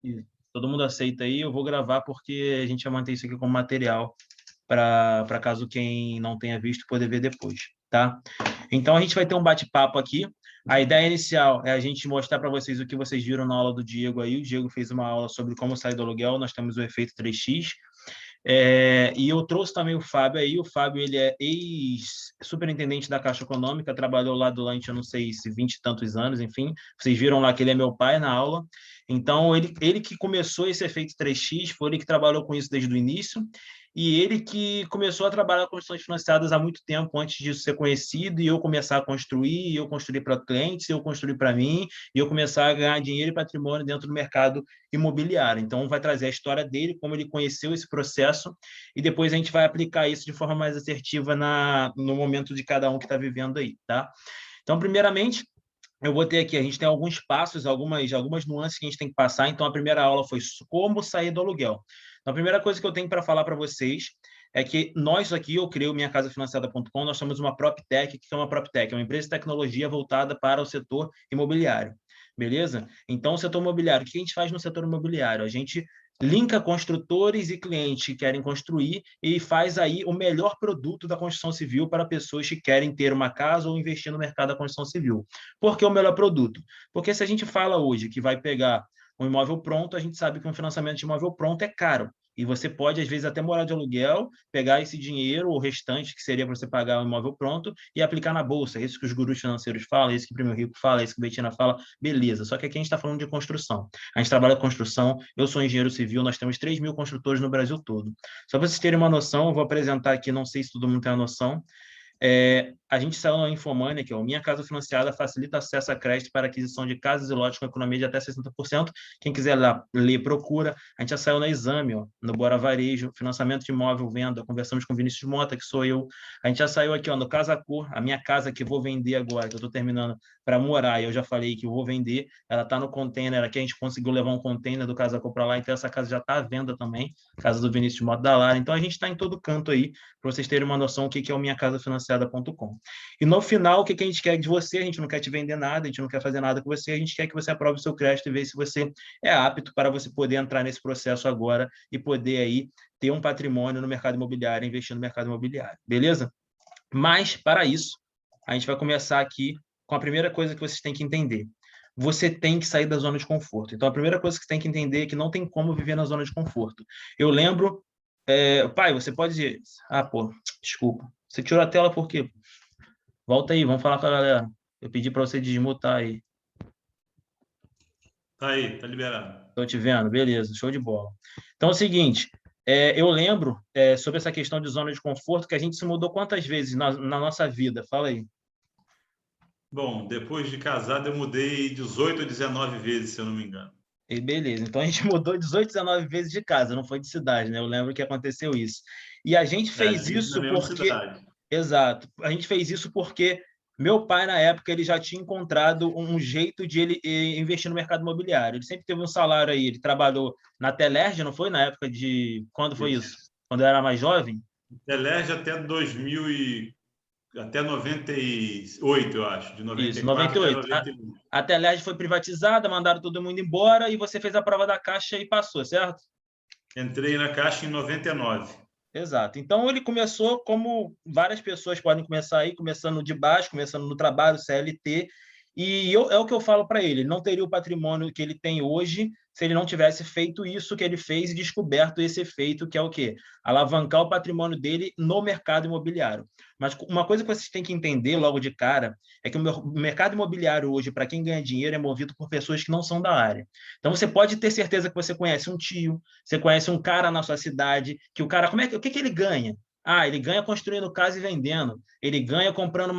Isso. Todo mundo aceita aí, eu vou gravar porque a gente vai manter isso aqui como material para caso quem não tenha visto poder ver depois, tá? Então a gente vai ter um bate-papo aqui. A ideia inicial é a gente mostrar para vocês o que vocês viram na aula do Diego aí. O Diego fez uma aula sobre como sair do aluguel, nós temos o efeito 3x. E eu trouxe também o Fábio aí. O Fábio, ele é ex-superintendente da Caixa Econômica, trabalhou lá durante, eu não sei se 20 e tantos anos, enfim. Vocês viram lá que ele é meu pai na aula. Então, ele que começou esse efeito 3x, foi ele que trabalhou com isso desde o início, e ele que começou a trabalhar com construções financiadas há muito tempo antes disso ser conhecido, e eu começar a construir, e eu construir para clientes, e eu construir para mim, e eu começar a ganhar dinheiro e patrimônio dentro do mercado imobiliário. Então, vai trazer a história dele, como ele conheceu esse processo, e depois a gente vai aplicar isso de forma mais assertiva no momento de cada um que está vivendo aí, tá? Então, primeiramente, eu vou ter aqui, a gente tem alguns passos, algumas nuances que a gente tem que passar. Então, a primeira aula foi como sair do aluguel. Então, a primeira coisa que eu tenho para falar para vocês é que nós aqui, eu criei o minhacasafinanciada.com, nós somos uma PropTech. O que é uma PropTech? É uma empresa de tecnologia voltada para o setor imobiliário. Beleza? Então, o setor imobiliário, o que a gente faz no setor imobiliário? A gente linka construtores e clientes que querem construir e faz aí o melhor produto da construção civil para pessoas que querem ter uma casa ou investir no mercado da construção civil. Por que o melhor produto? Porque se a gente fala hoje que vai pegar um imóvel pronto, a gente sabe que um financiamento de imóvel pronto é caro. E você pode, às vezes, até morar de aluguel, pegar esse dinheiro, o restante, que seria para você pagar o imóvel pronto, e aplicar na bolsa. É isso que os gurus financeiros falam, é isso que o Primo Rico fala, é isso que a Betina fala. Beleza. Só que aqui a gente está falando de construção. A gente trabalha com construção, eu sou engenheiro civil, nós temos 3 mil construtores no Brasil todo. Só para vocês terem uma noção, eu vou apresentar aqui, não sei se todo mundo tem a noção, a gente saiu na Infomania, que é o Minha Casa Financiada, facilita acesso a crédito para aquisição de casas e lotes com economia de até 60%. Quem quiser lá, ler, procura. A gente já saiu na Exame, ó, no Bora Varejo, financiamento de imóvel, venda, conversamos com Vinícius Mota, que sou eu. A gente já saiu aqui, ó, no Casa Cor, a minha casa que eu vou vender agora, que eu estou terminando para morar, e eu já falei que eu vou vender, ela está no container aqui, a gente conseguiu levar um container do Casa Cor para lá, então essa casa já está à venda também, casa do Vinícius Mota da Lara. Então a gente está em todo canto aí, para vocês terem uma noção do que é o minhacasafinanciada.com. E no final, o que a gente quer de você? A gente não quer te vender nada, a gente não quer fazer nada com você, a gente quer que você aprove o seu crédito e veja se você é apto para você poder entrar nesse processo agora e poder aí ter um patrimônio no mercado imobiliário, investir no mercado imobiliário, beleza? Mas, para isso, a gente vai começar aqui com a primeira coisa que vocês têm que entender. Você tem que sair da zona de conforto. Então, a primeira coisa que você tem que entender é que não tem como viver na zona de conforto. Eu lembro pai, você pode. Ah, pô, desculpa. Você tirou a tela por quê? Volta aí, vamos falar com a galera. Eu pedi para você desmutar aí. Tá aí, tá liberado. Estou te vendo, beleza, show de bola. Então é o seguinte, eu lembro sobre essa questão de zona de conforto que a gente se mudou quantas vezes na nossa vida? Fala aí. Bom, depois de casado eu mudei 18 ou 19 vezes, se eu não me engano. E beleza, então a gente mudou 18, 19 vezes de casa, não foi de cidade, né? Eu lembro que aconteceu isso. E a gente fez Sempre na isso mesma porque cidade. exato. A gente fez isso porque meu pai, na época, ele já tinha encontrado um jeito de ele investir no mercado imobiliário. Ele sempre teve um salário aí. Ele trabalhou na Telerge, não foi? Na época de... Quando foi isso? Isso. Quando eu era mais jovem? Elege até 2000 e... até 98, eu acho. De Isso, 94 até 98. 91. A Telerge foi privatizada, mandaram todo mundo embora e você fez a prova da Caixa e passou, certo? Entrei na Caixa em 99. Exato. Então ele começou como várias pessoas podem começar aí, começando de baixo, começando no trabalho, CLT, e é o que eu falo para ele, ele não teria o patrimônio que ele tem hoje se ele não tivesse feito isso que ele fez e descoberto esse efeito, que é o quê? Alavancar o patrimônio dele no mercado imobiliário. Mas uma coisa que vocês têm que entender logo de cara é que o mercado imobiliário hoje, para quem ganha dinheiro, é movido por pessoas que não são da área. Então você pode ter certeza que você conhece um tio, você conhece um cara na sua cidade, que o cara, o que ele ganha? Ah, ele ganha construindo casa e vendendo. Ele ganha comprando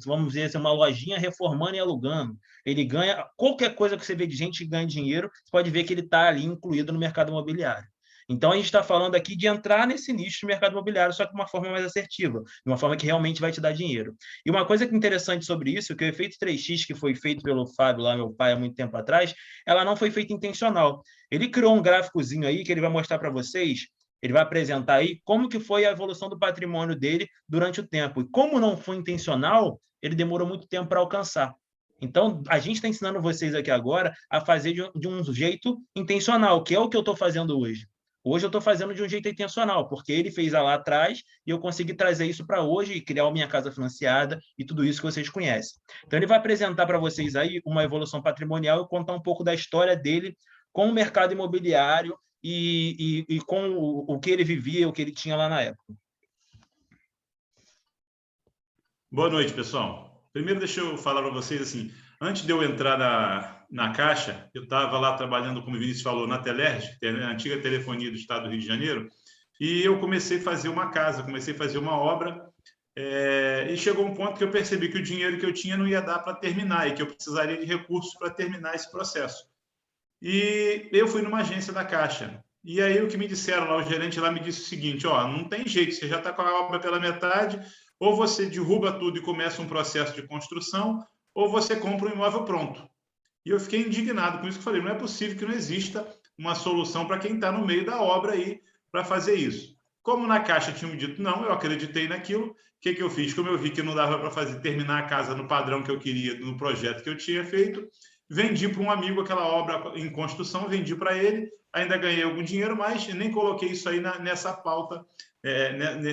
vamos dizer assim, uma lojinha, reformando e alugando. Ele ganha qualquer coisa que você vê de gente que ganha dinheiro, você pode ver que ele está ali incluído no mercado imobiliário. Então, a gente está falando aqui de entrar nesse nicho de mercado imobiliário, só que de uma forma mais assertiva, de uma forma que realmente vai te dar dinheiro. E uma coisa que é interessante sobre isso, que o efeito 3x, que foi feito pelo Fábio, lá, meu pai, há muito tempo atrás, ela não foi feita intencional. Ele criou um gráficozinho aí que ele vai mostrar para vocês, ele vai apresentar aí como que foi a evolução do patrimônio dele durante o tempo. E como não foi intencional, ele demorou muito tempo para alcançar. Então, a gente está ensinando vocês aqui agora a fazer de um jeito intencional, que é o que eu estou fazendo hoje. Hoje eu estou fazendo de um jeito intencional, porque ele fez lá atrás e eu consegui trazer isso para hoje e criar a Minha Casa Financiada e tudo isso que vocês conhecem. Então, ele vai apresentar para vocês aí uma evolução patrimonial e contar um pouco da história dele com o mercado imobiliário e com o que ele vivia, o que ele tinha lá na época. Boa noite, pessoal. Primeiro, deixa eu falar para vocês assim, antes de eu entrar na Caixa, eu estava lá trabalhando, como o Vinícius falou, na Telerge, que é a antiga telefonia do estado do Rio de Janeiro, e eu comecei a fazer uma casa, comecei a fazer uma obra, e chegou um ponto que eu percebi que o dinheiro que eu tinha não ia dar para terminar e que eu precisaria de recursos para terminar esse processo. E eu fui numa agência da Caixa. E aí o que me disseram lá, o gerente lá me disse o seguinte, ó, não tem jeito, você já está com a obra pela metade, ou você derruba tudo e começa um processo de construção, ou você compra um imóvel pronto. E eu fiquei indignado com isso, que falei, não é possível que não exista uma solução para quem está no meio da obra aí para fazer isso. Como na Caixa tinham me dito não, eu acreditei naquilo, o que eu fiz? Como eu vi que não dava para terminar a casa no padrão que eu queria, no projeto que eu tinha feito, vendi para um amigo aquela obra em construção, vendi para ele, ainda ganhei algum dinheiro, mas nem coloquei isso aí nessa pauta,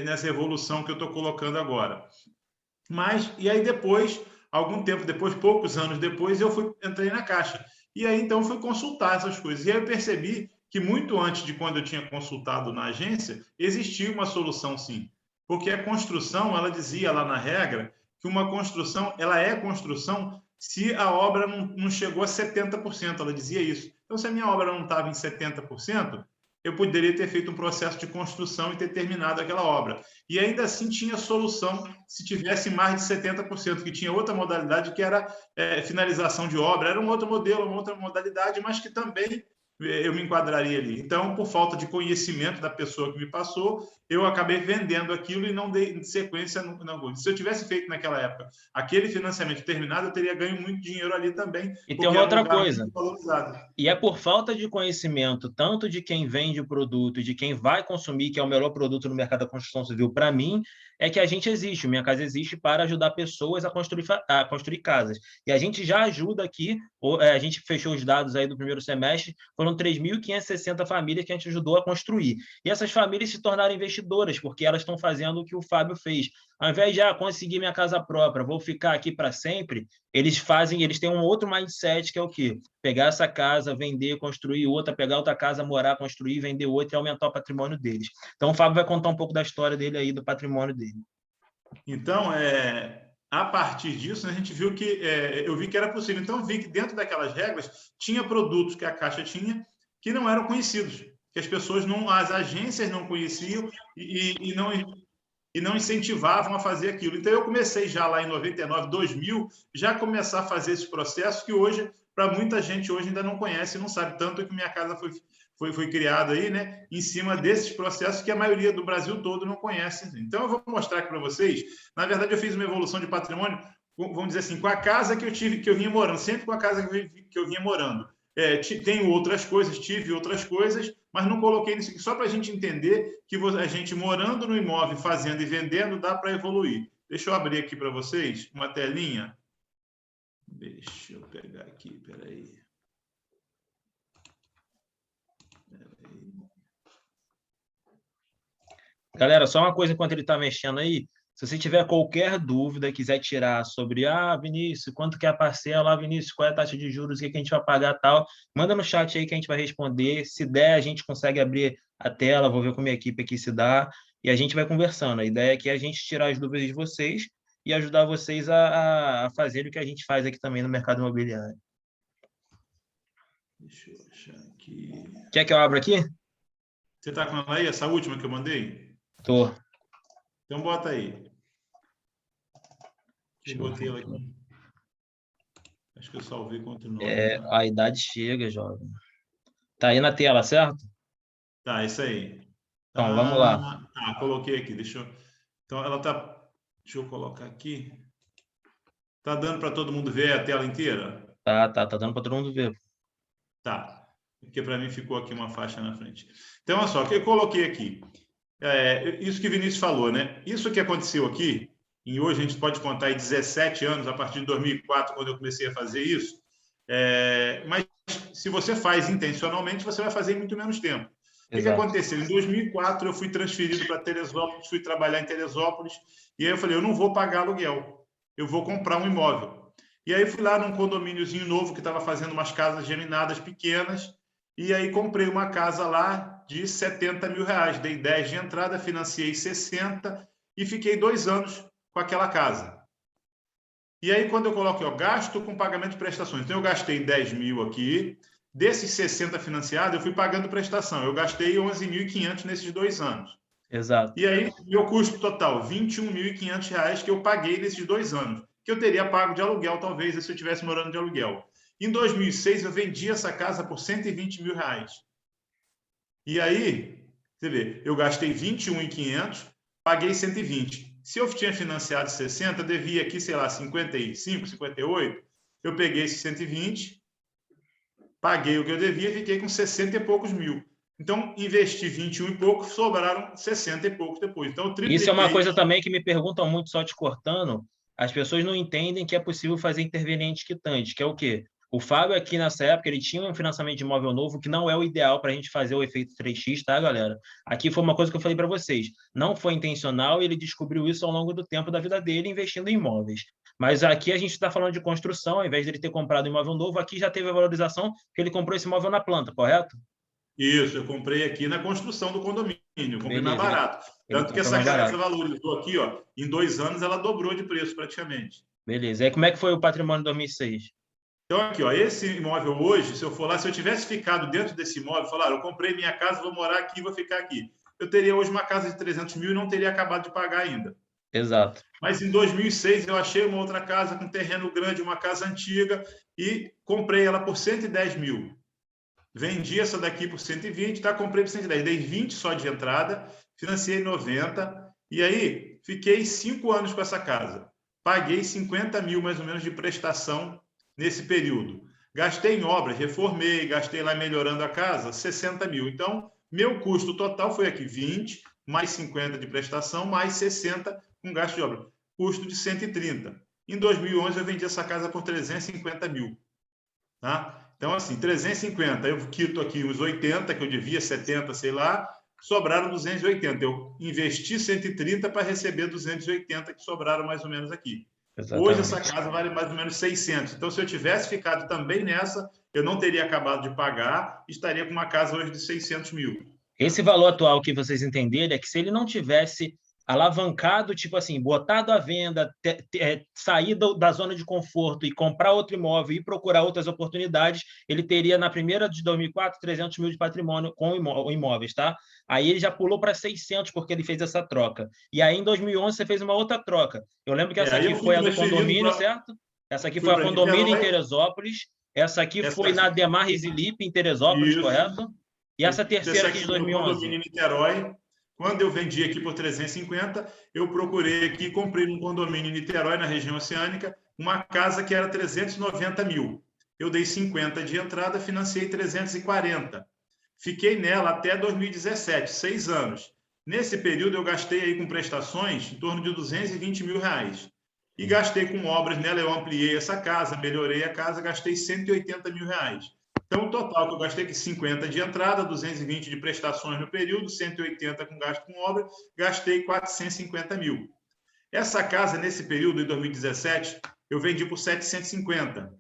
nessa evolução que eu estou colocando agora. Mas, e aí depois, algum tempo depois, poucos anos depois, eu entrei na Caixa. E aí, então, fui consultar essas coisas. E aí eu percebi que muito antes de quando eu tinha consultado na agência, existia uma solução, sim. Porque a construção, ela dizia lá na regra que uma construção, ela é construção se a obra não chegou a 70%. Ela dizia isso. Então, se a minha obra não estava em 70%, eu poderia ter feito um processo de construção e ter terminado aquela obra. E ainda assim tinha solução se tivesse mais de 70%, que tinha outra modalidade que era finalização de obra. Era um outro modelo, uma outra modalidade, mas que também eu me enquadraria ali. Então, por falta de conhecimento da pessoa que me passou, eu acabei vendendo aquilo e não dei sequência. Se eu tivesse feito naquela época aquele financiamento terminado, eu teria ganho muito dinheiro ali também. E tem uma outra coisa. E é por falta de conhecimento, tanto de quem vende o produto e de quem vai consumir, que é o melhor produto no mercado da construção civil, para mim, é que a gente existe. Minha Casa existe para ajudar pessoas a construir casas. E a gente já ajuda aqui, a gente fechou os dados aí do primeiro semestre, foram 3.560 famílias que a gente ajudou a construir. E essas famílias se tornaram investidoras, porque elas estão fazendo o que o Fábio fez. Ao invés de conseguir minha casa própria, vou ficar aqui para sempre, eles têm um outro mindset, que é o quê? Pegar essa casa, vender, construir outra, pegar outra casa, morar, construir, vender outra e aumentar o patrimônio deles. Então, o Fábio vai contar um pouco da história dele aí, do patrimônio dele. Então, a partir disso, a gente viu que eu vi que era possível. Então, vi que dentro daquelas regras tinha produtos que a Caixa tinha que não eram conhecidos, que as pessoas as agências não conheciam e não incentivavam a fazer aquilo. Então, eu comecei já lá em 99, 2000, já começar a fazer esse processo que hoje, para muita gente, hoje ainda não conhece, não sabe. Tanto que Minha Casa foi criada aí, né, em cima desses processos que a maioria do Brasil todo não conhece. Então, eu vou mostrar aqui para vocês. Na verdade, eu fiz uma evolução de patrimônio, vamos dizer assim, com a casa que eu vinha morando, sempre com a casa que eu vinha morando. Tenho outras coisas, tive outras coisas, mas não coloquei nisso aqui, só para a gente entender que a gente morando no imóvel, fazendo e vendendo, dá para evoluir. Deixa eu abrir aqui para vocês uma telinha. Deixa eu pegar aqui, peraí. Galera, só uma coisa enquanto ele está mexendo aí. Se você tiver qualquer dúvida, quiser tirar sobre, Vinícius, quanto que é a parcela? Vinícius, qual é a taxa de juros? O que a gente vai pagar tal? Manda no chat aí que a gente vai responder. Se der, a gente consegue abrir a tela, vou ver com a minha equipe aqui se dá, e a gente vai conversando. A ideia aqui é a gente tirar as dúvidas de vocês e ajudar vocês a fazer o que a gente faz aqui também no mercado imobiliário. Deixa eu achar aqui. Quer que eu abra aqui? Você está com ela aí, essa última que eu mandei? Tô. Então, bota aí. Eu botei ela aqui. Acho que eu salvei contra o nome. A idade chega, jovem. Tá aí na tela, certo? Tá, isso aí. Então, vamos lá. Coloquei aqui. Então, ela tá... Deixa eu colocar aqui. Tá dando para todo mundo ver a tela inteira? Tá dando para todo mundo ver. Tá. Porque para mim ficou aqui uma faixa na frente. Então, olha só, o que eu coloquei aqui. Isso que o Vinícius falou, né? Isso que aconteceu aqui, e hoje a gente pode contar aí 17 anos, a partir de 2004, quando eu comecei a fazer isso. Mas se você faz intencionalmente, você vai fazer em muito menos tempo. O que aconteceu? Em 2004, eu fui transferido para Teresópolis, fui trabalhar em Teresópolis, e aí eu falei, eu não vou pagar aluguel, eu vou comprar um imóvel. E aí fui lá num condomíniozinho novo que estava fazendo umas casas geminadas pequenas, e aí comprei uma casa lá de R$70 mil. Dei 10 de entrada, financiei 60 e fiquei 2 anos com aquela casa. E aí, quando eu coloco, eu gasto com pagamento de prestações. Então, eu gastei 10 mil aqui. Desses 60 financiados, eu fui pagando prestação. Eu gastei 11.500 nesses 2 anos. Exato. E aí, meu custo total, R$21.500 que eu paguei nesses 2 anos. Que eu teria pago de aluguel, talvez, se eu estivesse morando de aluguel. Em 2006, eu vendi essa casa por R$120 mil. E aí, você vê, eu gastei 21.500, paguei 120. Se eu tinha financiado 60, devia aqui, sei lá, 55, 58. Eu peguei esses 120, paguei o que eu devia, fiquei com 60 e poucos mil. Então, investi 21 e pouco, sobraram 60 e poucos depois. Então, eu tripliquei. Isso é uma coisa também que me perguntam muito, só te cortando. As pessoas não entendem que é possível fazer interveniente quitante, que é o quê? O Fábio aqui nessa época, ele tinha um financiamento de imóvel novo que não é o ideal para a gente fazer o efeito 3x, tá, galera? Aqui foi uma coisa que eu falei para vocês. Não foi intencional e ele descobriu isso ao longo do tempo da vida dele investindo em imóveis. Mas aqui a gente está falando de construção, ao invés dele ter comprado um imóvel novo, aqui já teve a valorização porque ele comprou esse imóvel na planta, correto? Isso, eu comprei aqui na construção do condomínio, eu comprei mais barato. Tanto que essa casa valorizou aqui, ó, em 2 anos ela dobrou de preço praticamente. Beleza. E como é que foi o patrimônio em 2006? Então, aqui, ó, esse imóvel hoje, se eu for lá, se eu tivesse ficado dentro desse imóvel, falar, eu comprei minha casa, vou morar aqui, vou ficar aqui. Eu teria hoje uma casa de 300 mil e não teria acabado de pagar ainda. Exato. Mas em 2006 eu achei uma outra casa com terreno grande, uma casa antiga, e comprei ela por 110 mil. Vendi essa daqui por 120, tá? Comprei por 110. Dei 20 só de entrada, financiei 90, e aí fiquei 5 anos com essa casa. Paguei 50 mil mais ou menos de prestação nesse período. Gastei em obras, reformei, gastei lá melhorando a casa, 60 mil. Então, meu custo total foi aqui 20, mais 50 de prestação, mais 60 com gasto de obra. Custo de 130. Em 2011, eu vendi essa casa por 350 mil. Tá? Então, assim, 350, eu quito aqui os 80, que eu devia, 70, sei lá, sobraram 280. Eu investi 130 para receber 280, que sobraram mais ou menos aqui. Exatamente. Hoje essa casa vale mais ou menos 600. Então, se eu tivesse ficado também nessa, eu não teria acabado de pagar, estaria com uma casa hoje de 600 mil. Esse valor atual que vocês entenderem é que se ele não tivesse alavancado, tipo assim, botado à venda, sair da zona de conforto e comprar outro imóvel e procurar outras oportunidades, ele teria na primeira de 2004 300 mil de patrimônio com imóveis, tá? Aí ele já pulou para 600 porque ele fez essa troca. E aí em 2011 você fez uma outra troca. Eu lembro que essa aqui foi a do condomínio, certo? Essa aqui foi a condomínio em Teresópolis. Essa aqui foi na Demar Resilipe em Teresópolis, isso. Correto? E essa terceira aqui de 2011? Condomínio em Niterói. Quando eu vendi aqui por 350, eu procurei aqui, comprei num condomínio em Niterói, na região oceânica, uma casa que era 390 mil. Eu dei 50 de entrada, financiei 340. Fiquei nela até 2017, 6 anos. Nesse período, eu gastei aí com prestações em torno de 220 mil reais. E gastei com obras nela, eu ampliei essa casa, melhorei a casa, gastei 180 mil reais. Então, o total que eu gastei aqui, 50 de entrada, 220 de prestações no período, 180 com gasto com obra, gastei 450 mil. Essa casa, nesse período, em 2017, eu vendi por 750.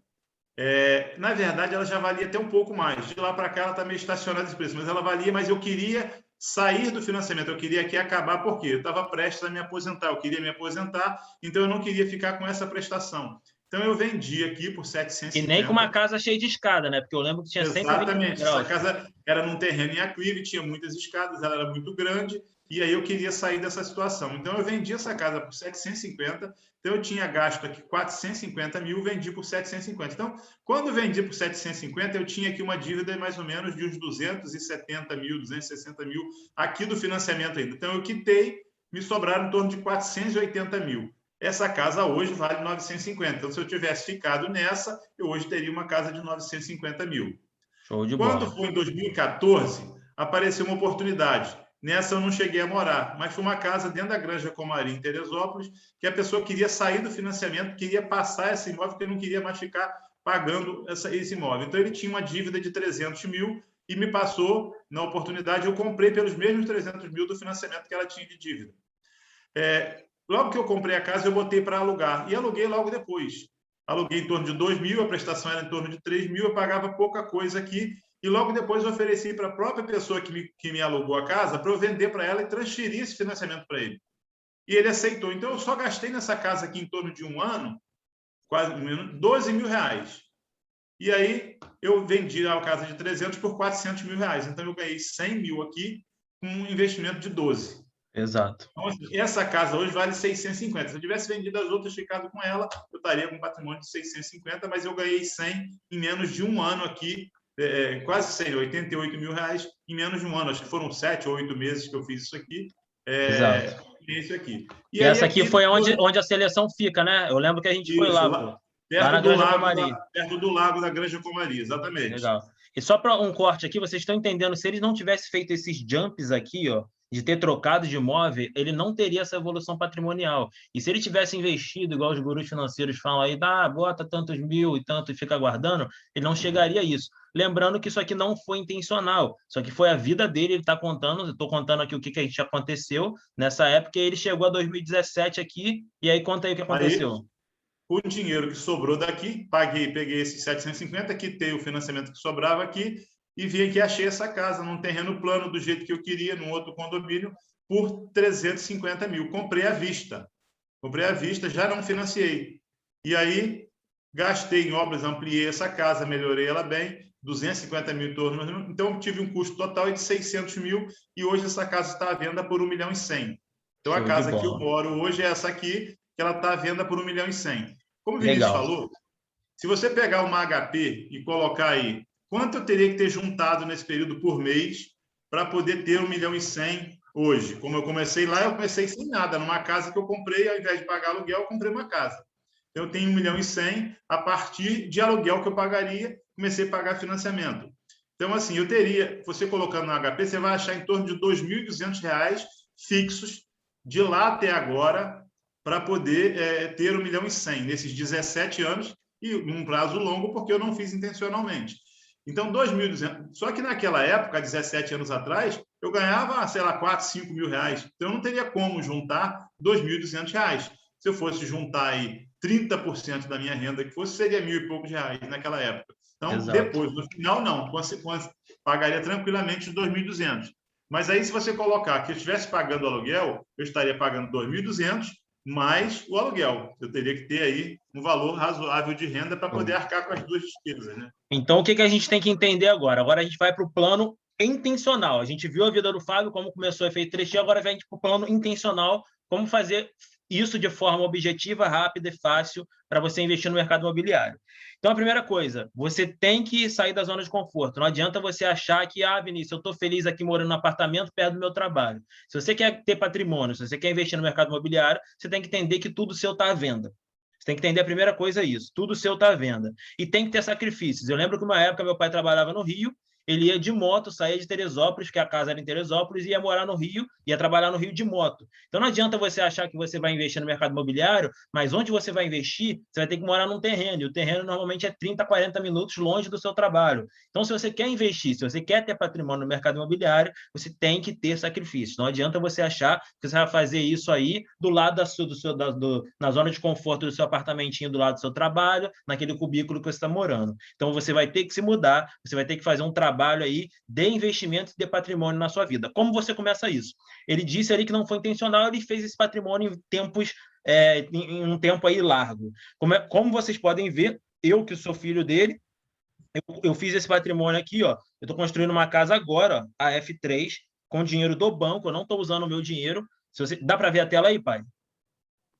Na verdade, ela já valia até um pouco mais. De lá para cá, ela está meio estacionada esse preço, mas ela valia, mas eu queria sair do financiamento, eu queria aqui acabar, porque eu estava prestes a me aposentar, eu queria me aposentar, então eu não queria ficar com essa prestação. Então, eu vendi aqui por 750. E nem com uma casa cheia de escada, né? Porque eu lembro que tinha 120 Exatamente. Essa casa era num terreno em aclive, tinha muitas escadas, ela era muito grande, e aí eu queria sair dessa situação. Então, eu vendi essa casa por 750, então eu tinha gasto aqui 450 mil, vendi por 750. Então, quando eu vendi por 750, eu tinha aqui uma dívida mais ou menos de uns 270 mil, 260 mil aqui do financiamento ainda. Então, eu quitei, me sobraram em torno de 480 mil. Essa casa hoje vale 950. Então, se eu tivesse ficado nessa, eu hoje teria uma casa de 950 mil. Show de bola. Quando foi em 2014, apareceu uma oportunidade. Nessa eu não cheguei a morar, mas foi uma casa dentro da Granja Comari, em Teresópolis, que a pessoa queria sair do financiamento, queria passar esse imóvel, porque não queria mais ficar pagando esse imóvel. Então, ele tinha uma dívida de 300 mil e me passou, na oportunidade, eu comprei pelos mesmos 300 mil do financiamento que ela tinha de dívida. Logo que eu comprei a casa, eu botei para alugar, e aluguei logo depois. Aluguei em torno de 2 mil, a prestação era em torno de 3 mil, eu pagava pouca coisa aqui, e logo depois eu ofereci para a própria pessoa que me alugou a casa para eu vender para ela e transferir esse financiamento para ele. E ele aceitou. Então, eu só gastei nessa casa aqui em torno de um ano, quase 12 mil reais. E aí, eu vendi a casa de 300 por 400 mil reais. Então, eu ganhei 100 mil aqui com um investimento de 12. Exato. Então, assim, essa casa hoje vale 650. Se eu tivesse vendido as outras, ficado com ela, eu estaria com um patrimônio de 650, mas eu ganhei 100 em menos de um ano aqui, quase 100, 88 mil reais em menos de um ano. Acho que foram 7 ou 8 meses que eu fiz isso aqui. Exato. Isso aqui. E essa aqui foi onde a seleção fica, né? Eu lembro que a gente foi lá, pô. Lá na Granja Comari. Perto do lago da Granja Comari, exatamente. Legal. E só para um corte aqui, vocês estão entendendo, se ele não tivesse feito esses jumps aqui, ó, de ter trocado de imóvel, ele não teria essa evolução patrimonial. E se ele tivesse investido, igual os gurus financeiros falam aí, bota tantos mil e tanto e fica guardando, ele não chegaria a isso. Lembrando que isso aqui não foi intencional, isso aqui foi a vida dele, ele está contando, eu estou contando aqui o que a gente aconteceu nessa época, e ele chegou a 2017 aqui, e aí conta aí o que aconteceu. O dinheiro que sobrou daqui, peguei esses 750, quitei o financiamento que sobrava aqui e vim aqui, achei essa casa num terreno plano do jeito que eu queria, num outro condomínio, por 350 mil. Comprei à vista, já não financiei. E aí, gastei em obras, ampliei essa casa, melhorei ela bem, 250 mil em torno. Então, tive um custo total de 600 mil e hoje essa casa está à venda por 1 milhão e 100. Então, a casa que eu moro hoje é essa aqui, que ela está à venda por 1 milhão e 100. Como o Vinícius falou, se você pegar uma HP e colocar aí, quanto eu teria que ter juntado nesse período por mês para poder ter 1 milhão e 100 hoje? Como eu comecei lá, eu comecei sem nada, numa casa que eu comprei, ao invés de pagar aluguel, eu comprei uma casa. Então, eu tenho 1 milhão e 100 a partir de aluguel que eu pagaria, comecei a pagar financiamento. Então, assim, eu teria, você colocando no HP, você vai achar em torno de R$ 2.200 fixos de lá até agora, para poder ter 1 milhão e 100 nesses 17 anos e num prazo longo, porque eu não fiz intencionalmente. Então, 2.200. Só que naquela época, 17 anos atrás, eu ganhava, sei lá, 4, 5 mil reais. Então, eu não teria como juntar 2.200 reais. Se eu fosse juntar aí 30% da minha renda, que fosse, seria R$ 1.000 e poucos naquela época. Então, exato. Depois, no final, não. Pagaria tranquilamente os 2.200. Mas aí, se você colocar que eu estivesse pagando aluguel, eu estaria pagando 2.200 mais o aluguel. Eu teria que ter aí um valor razoável de renda para poder arcar com as duas despesas, né? Então, o que a gente tem que entender agora? Agora a gente vai para o plano intencional. A gente viu a vida do Fábio, como começou o efeito 3G, agora vem para o plano intencional, como fazer isso de forma objetiva, rápida e fácil para você investir no mercado imobiliário. Então, a primeira coisa, você tem que sair da zona de conforto. Não adianta você achar que, Vinícius, eu estou feliz aqui morando no apartamento perto do meu trabalho. Se você quer ter patrimônio, se você quer investir no mercado imobiliário, você tem que entender que tudo seu está à venda. Você tem que entender a primeira coisa isso, tudo seu está à venda. E tem que ter sacrifícios. Eu lembro que uma época meu pai trabalhava no Rio, ele ia de moto, saía de Teresópolis, que a casa era em Teresópolis, e ia morar no Rio, ia trabalhar no Rio de moto. Então, não adianta você achar que você vai investir no mercado imobiliário, mas onde você vai investir, você vai ter que morar num terreno, e o terreno normalmente é 30, 40 minutos longe do seu trabalho. Então, se você quer investir, se você quer ter patrimônio no mercado imobiliário, você tem que ter sacrifícios. Não adianta você achar que você vai fazer isso aí do lado na zona de conforto do seu apartamentinho, do lado do seu trabalho, naquele cubículo que você está morando. Então, você vai ter que se mudar, você vai ter que fazer um trabalho aí de investimento e de patrimônio na sua vida. Como você começa isso? Ele disse ali que não foi intencional, ele fez esse patrimônio em um tempo aí largo. Como vocês podem ver, eu que sou filho dele, eu fiz esse patrimônio aqui, ó. Eu estou construindo uma casa agora, ó, a F3, com dinheiro do banco, eu não estou usando o meu dinheiro. Dá para ver a tela aí, pai?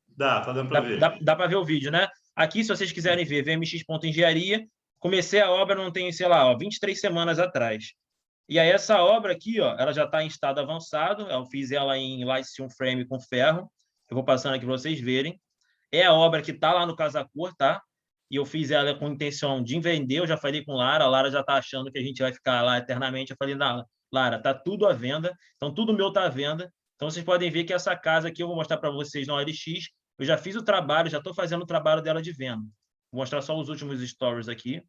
Dá, tá dando para ver. Dá para ver o vídeo, né? Aqui, se vocês quiserem ver, vmx.engenharia, comecei a obra, não tem, sei lá, 23 semanas atrás. E aí essa obra aqui, ó, ela já está em estado avançado, eu fiz ela em Lycium Frame com ferro, eu vou passando aqui para vocês verem. É a obra que está lá no Casa Cor, tá? E eu fiz ela com intenção de vender, eu já falei com a Lara já está achando que a gente vai ficar lá eternamente, eu falei, não, Lara, está tudo à venda. Então, tudo meu está à venda. Então, vocês podem ver que essa casa aqui, eu vou mostrar para vocês na OLX. Eu já fiz o trabalho, já estou fazendo o trabalho dela de venda. Vou mostrar só os últimos stories aqui.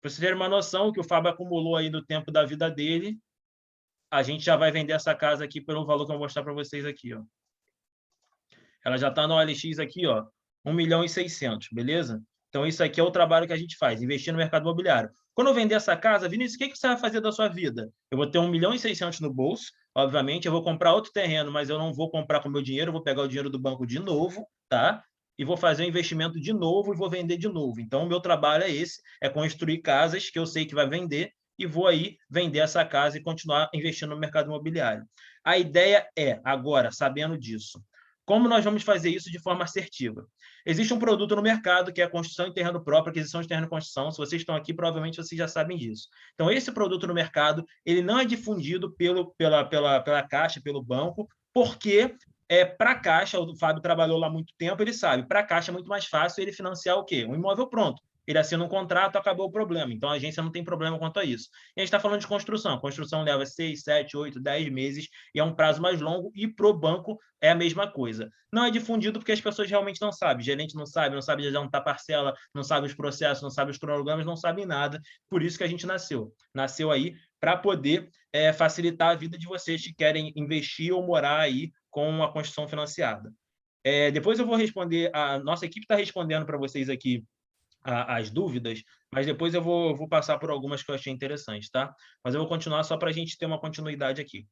Para vocês terem uma noção que o Fábio acumulou aí no tempo da vida dele, a gente já vai vender essa casa aqui pelo valor que eu vou mostrar para vocês aqui, ó. Ela já está no OLX aqui, ó, 1.600.000, beleza? Então, isso aqui é o trabalho que a gente faz, investir no mercado imobiliário. Quando eu vender essa casa, Vinícius, o que você vai fazer da sua vida? Eu vou ter 1.600.000 no bolso, obviamente, eu vou comprar outro terreno, mas eu não vou comprar com o meu dinheiro, eu vou pegar o dinheiro do banco de novo, tá? E vou fazer um investimento de novo e vou vender de novo. Então, o meu trabalho é esse, é construir casas que eu sei que vai vender e vou aí vender essa casa e continuar investindo no mercado imobiliário. A ideia é, agora, sabendo disso, como nós vamos fazer isso de forma assertiva? Existe um produto no mercado que é a construção em terreno próprio, aquisição de terreno e construção. Se vocês estão aqui, provavelmente vocês já sabem disso. Então, esse produto no mercado, ele não é difundido pela Caixa, pelo banco, porque para a Caixa, o Fábio trabalhou lá há muito tempo, ele sabe, para a Caixa é muito mais fácil ele financiar o quê? Um imóvel pronto. Ele assina um contrato, acabou o problema. Então, a agência não tem problema quanto a isso. E a gente está falando de construção. A construção leva 6, 7, 8, 10 meses e é um prazo mais longo e para o banco é a mesma coisa. Não é difundido porque as pessoas realmente não sabem. Gerente não sabe adiantar parcela, não sabe os processos, não sabe os cronogramas, não sabe nada. Por isso que a gente nasceu. Nasceu aí para poder facilitar a vida de vocês que querem investir ou morar aí com a construção financiada. Depois eu vou responder, a nossa equipe está respondendo para vocês aqui as dúvidas, mas depois eu vou passar por algumas que eu achei interessantes, tá? Mas eu vou continuar só para a gente ter uma continuidade aqui.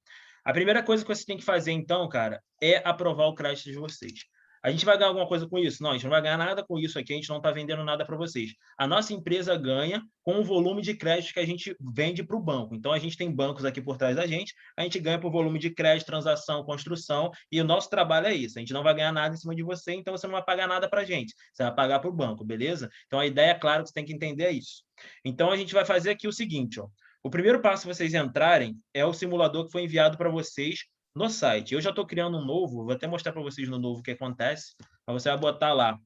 A primeira coisa que você tem que fazer, então, cara, é aprovar o crédito de vocês. A gente vai ganhar alguma coisa com isso? Não, a gente não vai ganhar nada com isso aqui, a gente não está vendendo nada para vocês. A nossa empresa ganha com o volume de crédito que a gente vende para o banco. Então, a gente tem bancos aqui por trás da gente, a gente ganha por volume de crédito, transação, construção, e o nosso trabalho é isso. A gente não vai ganhar nada em cima de você, então você não vai pagar nada para a gente. Você vai pagar para o banco, beleza? Então, a ideia, claro, que você tem que entender é isso. Então, a gente vai fazer aqui o seguinte, ó. O primeiro passo para vocês entrarem é o simulador que foi enviado para vocês no site. Eu já estou criando um novo, vou até mostrar para vocês no novo o que acontece. Mas você vai botar lá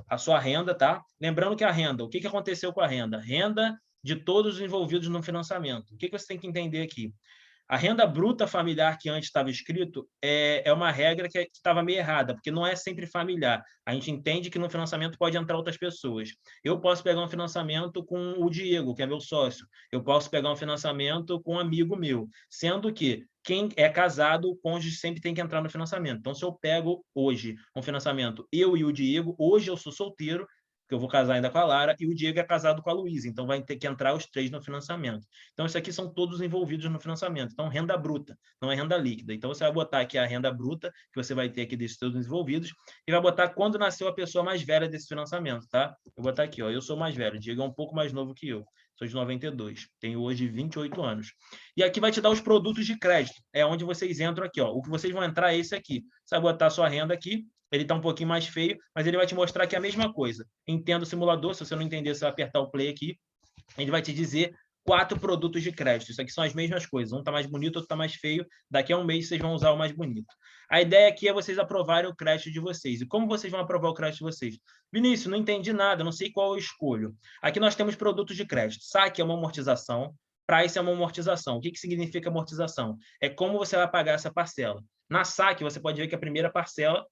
a sua renda, tá? Lembrando que a renda, o que aconteceu com a renda? Renda de todos os envolvidos no financiamento. O que você tem que entender aqui? A renda bruta familiar que antes estava escrito é uma regra que estava meio errada, porque não é sempre familiar. A gente entende que no financiamento pode entrar outras pessoas. Eu posso pegar um financiamento com o Diego, que é meu sócio. Eu posso pegar um financiamento com um amigo meu. Sendo que quem é casado, o cônjuge sempre tem que entrar no financiamento. Então, se eu pego hoje um financiamento, eu e o Diego, hoje eu sou solteiro, porque eu vou casar ainda com a Lara, e o Diego é casado com a Luísa, então vai ter que entrar os três no financiamento. Então, isso aqui são todos envolvidos no financiamento. Então, renda bruta, não é renda líquida. Então, você vai botar aqui a renda bruta, que você vai ter aqui desses todos envolvidos, e vai botar quando nasceu a pessoa mais velha desse financiamento, tá? Eu vou botar aqui, ó, eu sou mais velho, o Diego é um pouco mais novo que eu. Sou de 92, tenho hoje 28 anos. E aqui vai te dar os produtos de crédito, é onde vocês entram aqui, ó. O que vocês vão entrar é esse aqui. Você vai botar a sua renda aqui, ele está um pouquinho mais feio, mas ele vai te mostrar que é a mesma coisa. Entenda o simulador, se você não entender, você vai apertar o play aqui, ele vai te dizer 4 produtos de crédito. Isso aqui são as mesmas coisas. Um está mais bonito, outro está mais feio. Daqui a um mês vocês vão usar o mais bonito. A ideia aqui é vocês aprovarem o crédito de vocês. E como vocês vão aprovar o crédito de vocês? Vinícius, não entendi nada, não sei qual eu escolho. Aqui nós temos produtos de crédito. Saque é uma amortização, Price é uma amortização. O que significa amortização? É como você vai pagar essa parcela. Na saque, você pode ver que a primeira parcela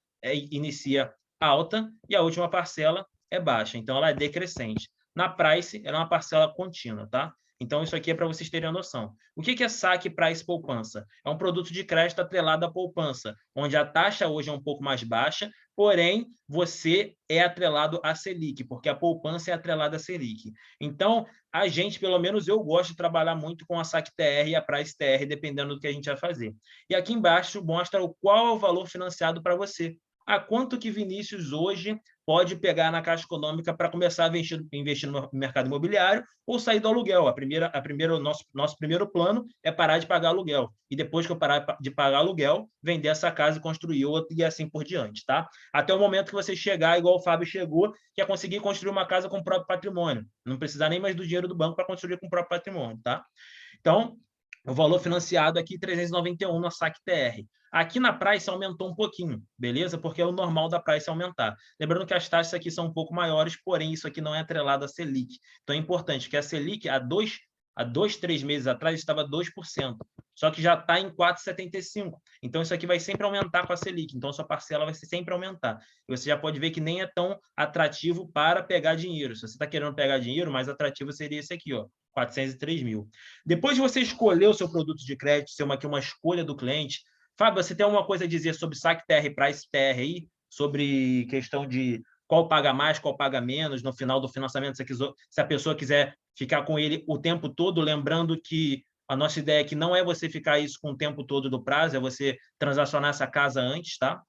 inicia alta e a última parcela é baixa. Então, ela é decrescente. Na Price, ela é uma parcela contínua, tá? Então, isso aqui é para vocês terem a noção. O que é saque, price, poupança? É um produto de crédito atrelado à poupança, onde a taxa hoje é um pouco mais baixa, porém, você é atrelado à Selic, porque a poupança é atrelada à Selic. Então, a gente, pelo menos eu gosto de trabalhar muito com a saque TR e a price TR, dependendo do que a gente vai fazer. E aqui embaixo mostra qual é o valor financiado para você. A quanto que Vinícius hoje pode pegar na Caixa Econômica para começar a investir no mercado imobiliário ou sair do aluguel. O nosso primeiro plano é parar de pagar aluguel. E depois que eu parar de pagar aluguel, vender essa casa e construir outra e assim por diante, tá? Até o momento que você chegar, igual o Fábio chegou, que é conseguir construir uma casa com o próprio patrimônio. Não precisar nem mais do dinheiro do banco para construir com o próprio patrimônio, tá? Então, o valor financiado aqui, 391 na saque TR. Aqui na Price aumentou um pouquinho, beleza? Porque é o normal da Price aumentar. Lembrando que as taxas aqui são um pouco maiores, porém isso aqui não é atrelado à Selic. Então é importante que a Selic, a 2 há 2, 3 meses atrás estava 2%, só que já está em 4,75%. Então, isso aqui vai sempre aumentar com a Selic. Então, a sua parcela vai sempre aumentar. E você já pode ver que nem é tão atrativo para pegar dinheiro. Se você está querendo pegar dinheiro, mais atrativo seria esse aqui, ó, 403 mil. Depois de você escolher o seu produto de crédito, ser uma escolha do cliente, Fábio, você tem alguma coisa a dizer sobre saque TR e Price TR aí? Sobre questão de qual paga mais, qual paga menos no final do financiamento, se a pessoa quiser ficar com ele o tempo todo, lembrando que a nossa ideia aqui não é você ficar isso com o tempo todo do prazo, é você transacionar essa casa antes, tá?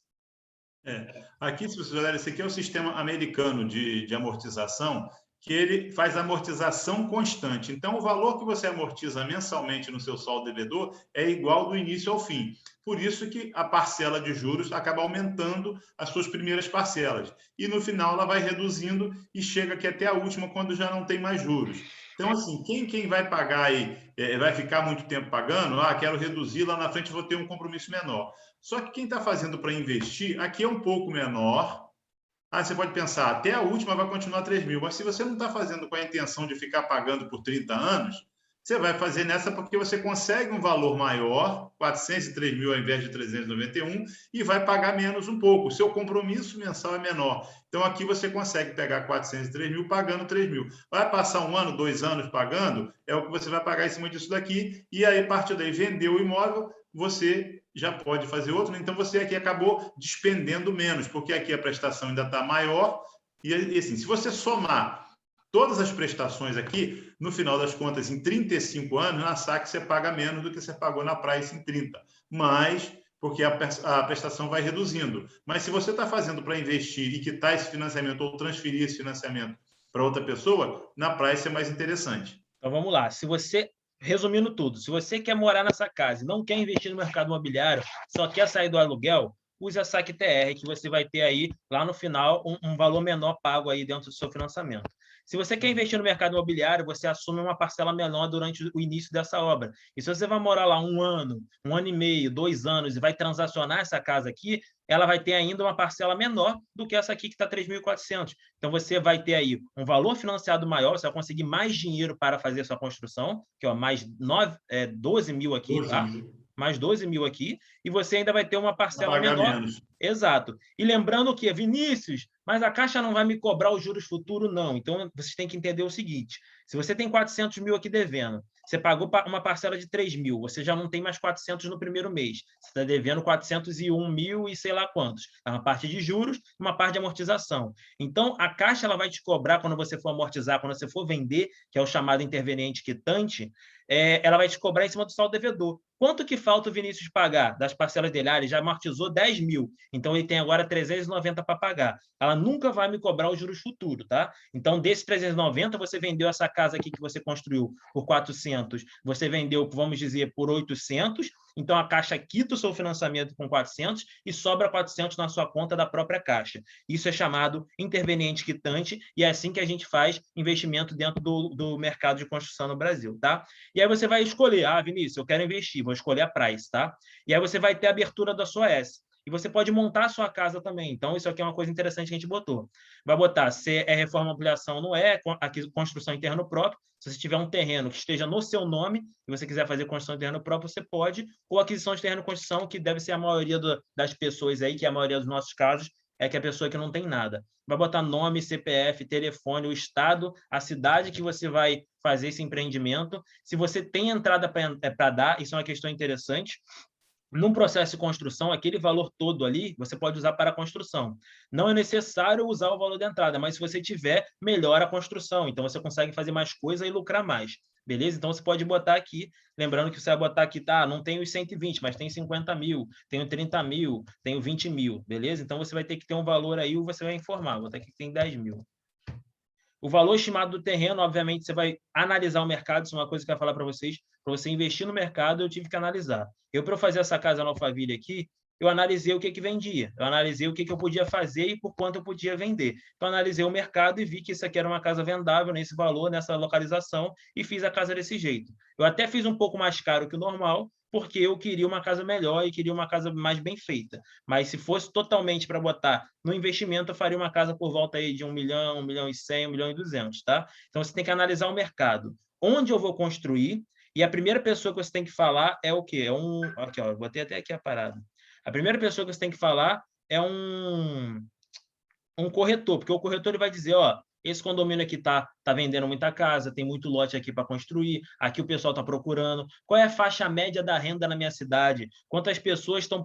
Aqui, se vocês olharem, esse aqui é o sistema americano de amortização, que ele faz amortização constante. Então, o valor que você amortiza mensalmente no seu saldo devedor é igual do início ao fim. Por isso que a parcela de juros acaba aumentando as suas primeiras parcelas. E no final ela vai reduzindo e chega aqui até a última, quando já não tem mais juros. Então, assim, quem vai pagar aí, vai ficar muito tempo pagando, quero reduzir, lá na frente vou ter um compromisso menor. Só que quem está fazendo para investir, aqui é um pouco menor. Você pode pensar, até a última vai continuar 3 mil, mas se você não está fazendo com a intenção de ficar pagando por 30 anos, você vai fazer nessa porque você consegue um valor maior, 403 mil ao invés de 391, e vai pagar menos um pouco. O seu compromisso mensal é menor. Então, aqui você consegue pegar 403 mil pagando 3 mil. Vai passar 1 ano, 2 anos pagando, é o que você vai pagar em cima disso daqui, e aí, a partir daí, vender o imóvel, você já pode fazer outro. Então, você aqui acabou despendendo menos, porque aqui a prestação ainda está maior. E assim, se você somar todas as prestações aqui, no final das contas, em 35 anos, na SAC você paga menos do que você pagou na Price em 30. Mas, porque a prestação vai reduzindo. Mas se você está fazendo para investir e quitar esse financiamento ou transferir esse financiamento para outra pessoa, na Price é mais interessante. Então, vamos lá. Resumindo tudo, se você quer morar nessa casa e não quer investir no mercado imobiliário, só quer sair do aluguel, use a saque TR, que você vai ter aí, lá no final, um valor menor pago aí dentro do seu financiamento. Se você quer investir no mercado imobiliário, você assume uma parcela menor durante o início dessa obra. E se você vai morar lá 1 ano, 1 ano e meio, 2 anos, e vai transacionar essa casa aqui, ela vai ter ainda uma parcela menor do que essa aqui, que está 3.400. Então, você vai ter aí um valor financiado maior, você vai conseguir mais dinheiro para fazer a sua construção, que é mais 12 mil aqui, 12 tá? mil. Mais 12 mil aqui, e você ainda vai ter uma parcela menor. Menos. Exato. E lembrando que, Vinícius, mas a Caixa não vai me cobrar os juros futuros, não. Então, vocês têm que entender o seguinte: se você tem 400 mil aqui devendo, você pagou uma parcela de 3 mil, você já não tem mais 400 no primeiro mês. Você está devendo 401 mil e sei lá quantos. É uma parte de juros e uma parte de amortização. Então, a Caixa ela vai te cobrar quando você for amortizar, quando você for vender, que é o chamado interveniente quitante, ela vai te cobrar em cima do saldo devedor. Quanto que falta o Vinícius pagar das parcelas dele? Ele já amortizou 10 mil, então ele tem agora 390 para pagar. Ela nunca vai me cobrar os juros futuros, tá? Então, desses 390, você vendeu essa casa aqui que você construiu por 400, você vendeu, vamos dizer, por 800, então a Caixa quita o seu financiamento com 400 e sobra 400 na sua conta da própria Caixa. Isso é chamado interveniente quitante e é assim que a gente faz investimento dentro do mercado de construção no Brasil, tá? E aí você vai escolher, Vinícius, eu quero investir, vou escolher a Price, tá? E aí você vai ter a abertura da sua S. E você pode montar a sua casa também. Então, isso aqui é uma coisa interessante que a gente botou. Vai botar se é reforma, ampliação, não é, aqui, construção em terreno próprio. Se você tiver um terreno que esteja no seu nome e você quiser fazer construção de terreno próprio, você pode. Ou aquisição de terreno de construção, que deve ser a maioria das pessoas aí, que é a maioria dos nossos casos, é que a pessoa que não tem nada. Vai botar nome, CPF, telefone, o estado, a cidade que você vai fazer esse empreendimento. Se você tem entrada para dar, isso é uma questão interessante. Num processo de construção, aquele valor todo ali, você pode usar para a construção. Não é necessário usar o valor da entrada, mas se você tiver, melhora a construção. Então, você consegue fazer mais coisa e lucrar mais. Beleza? Então, você pode botar aqui, lembrando que você vai botar aqui, não tenho os 120, mas tem 50 mil, tenho 30 mil, tenho 20 mil, beleza? Então, você vai ter que ter um valor aí, você vai informar, vou botar aqui que tem 10 mil. O valor estimado do terreno, obviamente, você vai analisar o mercado, isso é uma coisa que eu ia falar para vocês. Para você investir no mercado, eu tive que analisar. Para eu fazer essa casa na Alphaville aqui, eu analisei o que vendia, eu analisei o que eu podia fazer e por quanto eu podia vender. Então, analisei o mercado e vi que isso aqui era uma casa vendável nesse valor, nessa localização, e fiz a casa desse jeito. Eu até fiz um pouco mais caro que o normal, porque eu queria uma casa melhor e queria uma casa mais bem feita. Mas se fosse totalmente para botar no investimento, eu faria uma casa por volta aí de 1 milhão, 1 milhão e 100, 1 milhão e 200, tá? Então, você tem que analisar o mercado. onde eu vou construir, e a primeira pessoa que você tem que falar é o quê? Aqui, ó, eu botei até aqui a parada. A primeira pessoa que você tem que falar é um corretor, porque o corretor ele vai dizer, ó, esse condomínio aqui tá vendendo muita casa, tem muito lote aqui para construir, aqui o pessoal está procurando. Qual é a faixa média da renda na minha cidade? Quantas pessoas estão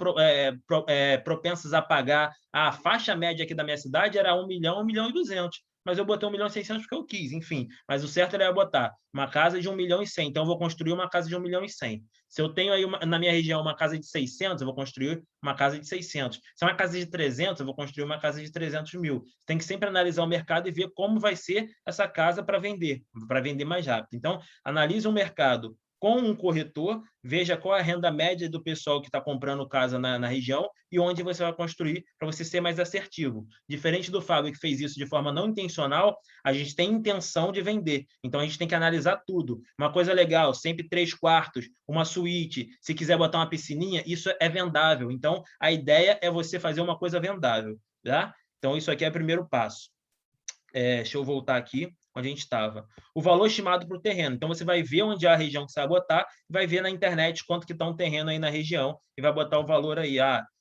propensas a pagar? A faixa média aqui da minha cidade era 1 milhão e 200. Mas eu botei 1.600.000 porque eu quis, enfim. Mas o certo era eu botar uma casa de 1.100.000. Então, eu vou construir uma casa de 1.100.000. Se eu tenho aí na minha região uma casa de 600, eu vou construir uma casa de 600. Se é uma casa de 300, eu vou construir uma casa de 300 mil. Você tem que sempre analisar o mercado e ver como vai ser essa casa para vender mais rápido. Então, analise o mercado com um corretor, veja qual é a renda média do pessoal que está comprando casa na região e onde você vai construir para você ser mais assertivo. Diferente do Fábio, que fez isso de forma não intencional, a gente tem intenção de vender. Então, a gente tem que analisar tudo. Uma coisa legal, sempre 3 quartos, uma suíte, se quiser botar uma piscininha, isso é vendável. Então, a ideia é você fazer uma coisa vendável. Tá? Então, isso aqui é o primeiro passo. Deixa eu voltar aqui onde a gente estava. O valor estimado para o terreno. Então, você vai ver onde é a região que você vai botar, vai ver na internet quanto que está um terreno aí na região e vai botar o valor aí,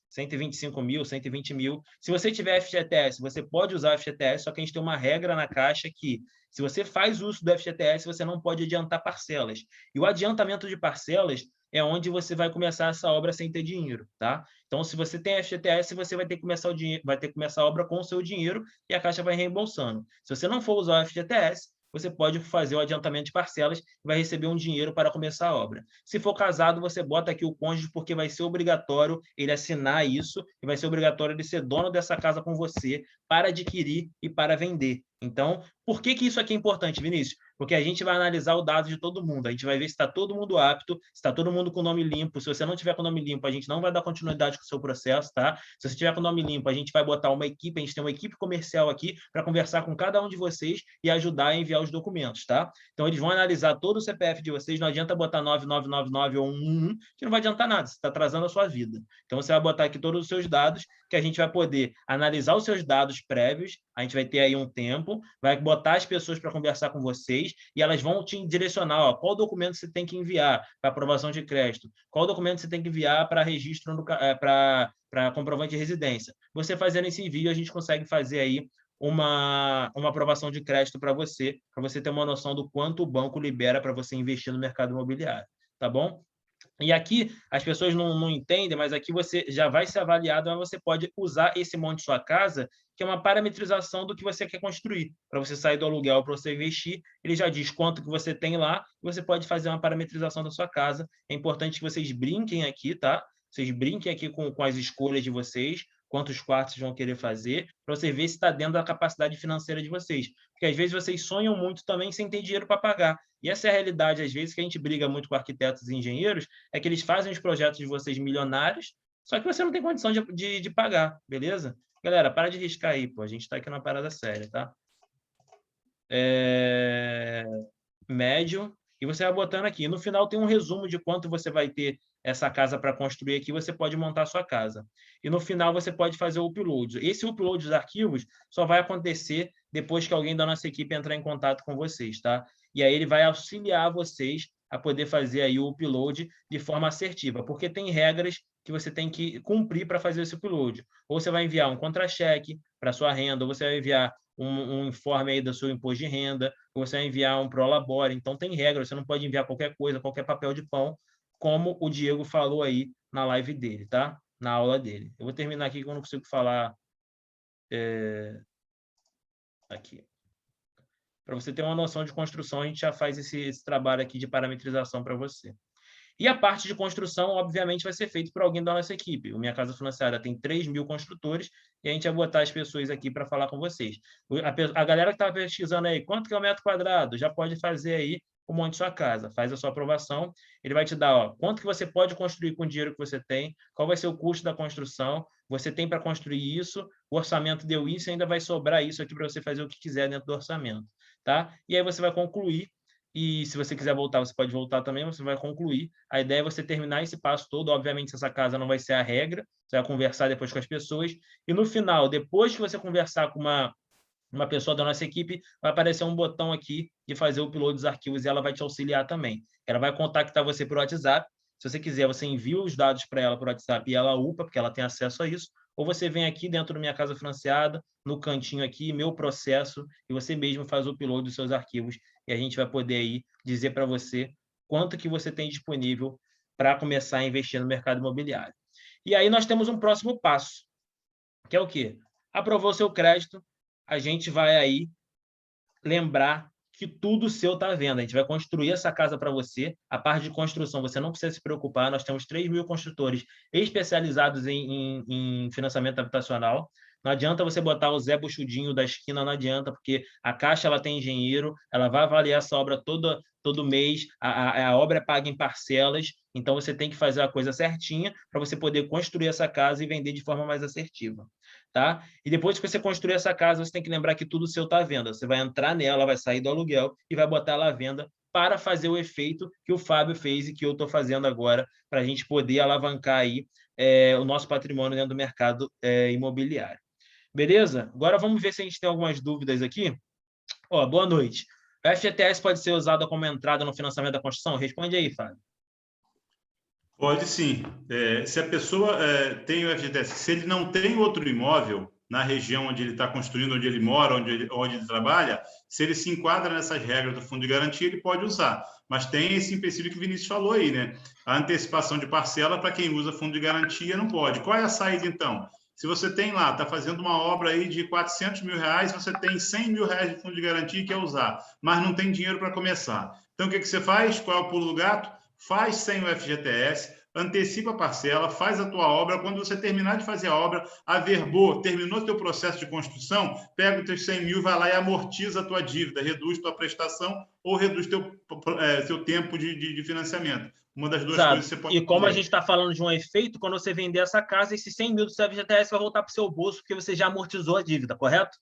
125 mil, 120 mil. Se você tiver FGTS, você pode usar FGTS, só que a gente tem uma regra na Caixa que, se você faz uso do FGTS, você não pode adiantar parcelas. E o adiantamento de parcelas é onde você vai começar essa obra sem ter dinheiro, tá? Então, se você tem FGTS, você vai ter que começar a obra com o seu dinheiro e a Caixa vai reembolsando. Se você não for usar o FGTS, você pode fazer o adiantamento de parcelas e vai receber um dinheiro para começar a obra. Se for casado, você bota aqui o cônjuge, porque vai ser obrigatório ele assinar isso e vai ser obrigatório ele ser dono dessa casa com você para adquirir e para vender. Então, por que isso aqui é importante, Vinícius? Porque a gente vai analisar o dado de todo mundo, a gente vai ver se está todo mundo apto, se está todo mundo com o nome limpo. Se você não tiver com o nome limpo, a gente não vai dar continuidade com o seu processo, tá? Se você tiver com o nome limpo, a gente vai botar uma equipe, a gente tem uma equipe comercial aqui para conversar com cada um de vocês e ajudar a enviar os documentos, tá? Então, eles vão analisar todo o CPF de vocês, não adianta botar 9999 ou 111, que não vai adiantar nada, você está atrasando a sua vida. Então, você vai botar aqui todos os seus dados, que a gente vai poder analisar os seus dados prévios, a gente vai ter aí um tempo, vai botar as pessoas para conversar com vocês e elas vão te direcionar, qual documento você tem que enviar para aprovação de crédito, qual documento você tem que enviar para registro, para comprovante de residência. Você fazendo esse envio, a gente consegue fazer aí uma aprovação de crédito para você ter uma noção do quanto o banco libera para você investir no mercado imobiliário, tá bom? E aqui as pessoas não entendem, mas aqui você já vai ser avaliado, mas você pode usar esse monte de sua casa, que é uma parametrização do que você quer construir. Para você sair do aluguel, para você investir, ele já diz quanto que você tem lá, e você pode fazer uma parametrização da sua casa. É importante que vocês brinquem aqui, tá? Vocês brinquem aqui com as escolhas de vocês, quantos quartos vão querer fazer, para você ver se está dentro da capacidade financeira de vocês. Porque às vezes vocês sonham muito também sem ter dinheiro para pagar. E essa é a realidade, às vezes, que a gente briga muito com arquitetos e engenheiros, é que eles fazem os projetos de vocês milionários, só que você não tem condição de pagar, beleza? Galera, para de riscar aí, pô. A gente está aqui numa parada séria, tá? Médio, e você vai botando aqui. No final tem um resumo de quanto você vai ter essa casa para construir aqui, você pode montar a sua casa. E no final você pode fazer o upload. Esse upload dos arquivos só vai acontecer depois que alguém da nossa equipe entrar em contato com vocês, tá? E aí ele vai auxiliar vocês a poder fazer aí o upload de forma assertiva, porque tem regras que você tem que cumprir para fazer esse upload. Ou você vai enviar um contra-cheque para sua renda, ou você vai enviar um informe aí do seu imposto de renda, ou você vai enviar um prolabore. Então, tem regras, você não pode enviar qualquer coisa, qualquer papel de pão, como o Diego falou aí na live dele, tá? Na aula dele. Eu vou terminar aqui que eu não consigo falar aqui. Para você ter uma noção de construção, a gente já faz esse trabalho aqui de parametrização para você. E a parte de construção, obviamente, vai ser feita por alguém da nossa equipe. O Minha Casa Financiada tem 3.000 construtores e a gente vai botar as pessoas aqui para falar com vocês. A galera que está pesquisando aí, quanto que é o metro quadrado? Já pode fazer aí um monte de sua casa. Faz a sua aprovação, ele vai te dar quanto que você pode construir com o dinheiro que você tem, qual vai ser o custo da construção, você tem para construir isso, o orçamento deu isso e ainda vai sobrar isso aqui para você fazer o que quiser dentro do orçamento. Tá? E aí você vai concluir. E se você quiser voltar, você pode voltar também, você vai concluir. A ideia é você terminar esse passo todo. Obviamente, essa casa não vai ser a regra, você vai conversar depois com as pessoas. E no final, depois que você conversar com uma pessoa da nossa equipe, vai aparecer um botão aqui de fazer o upload dos arquivos e ela vai te auxiliar também. Ela vai contactar você por WhatsApp. Se você quiser, você envia os dados para ela por WhatsApp e ela upa, porque ela tem acesso a isso. Ou você vem aqui dentro da Minha Casa Franceada, no cantinho aqui, meu processo, e você mesmo faz o upload dos seus arquivos. E a gente vai poder aí dizer para você quanto que você tem disponível para começar a investir no mercado imobiliário. E aí nós temos um próximo passo, que é o quê? Aprovou o seu crédito, a gente vai aí lembrar que tudo seu está à venda. A gente vai construir essa casa para você. A parte de construção, você não precisa se preocupar. Nós temos 3.000 construtores especializados em financiamento habitacional. Não adianta você botar o Zé Buchudinho da esquina, não adianta, porque a Caixa ela tem engenheiro, ela vai avaliar essa obra todo mês, a obra é paga em parcelas, então você tem que fazer a coisa certinha para você poder construir essa casa e vender de forma mais assertiva. Tá? E depois que você construir essa casa, você tem que lembrar que tudo seu está à venda. Você vai entrar nela, vai sair do aluguel e vai botar ela à venda para fazer o efeito que o Fábio fez e que eu estou fazendo agora, para a gente poder alavancar aí o nosso patrimônio dentro do mercado imobiliário. Beleza? Agora vamos ver se a gente tem algumas dúvidas aqui. Ó, boa noite. O FGTS pode ser usado como entrada no financiamento da construção? Responde aí, Fábio. Pode sim. Se a pessoa tem o FGTS, se ele não tem outro imóvel na região onde ele está construindo, onde ele mora, onde ele trabalha, se ele se enquadra nessas regras do fundo de garantia, ele pode usar. Mas tem esse empecilho que o Vinícius falou aí, né? A antecipação de parcela para quem usa fundo de garantia não pode. Qual é a saída, então? Se você tem lá, está fazendo uma obra aí de 400 mil reais, você tem 100 mil reais de fundo de garantia que quer usar, mas não tem dinheiro para começar. Então, o que você faz? Qual é o pulo do gato? Faz sem o FGTS, antecipa a parcela, faz a tua obra. Quando você terminar de fazer a obra, averbou, terminou teu processo de construção, pega os teus 100 mil, vai lá e amortiza a tua dívida, reduz tua prestação ou reduz teu tempo de financiamento. Uma das duas coisas que você pode fazer. E como a gente está falando de um efeito, quando você vender essa casa, esses 100 mil do seu FGTS vai voltar para o seu bolso, porque você já amortizou a dívida, correto?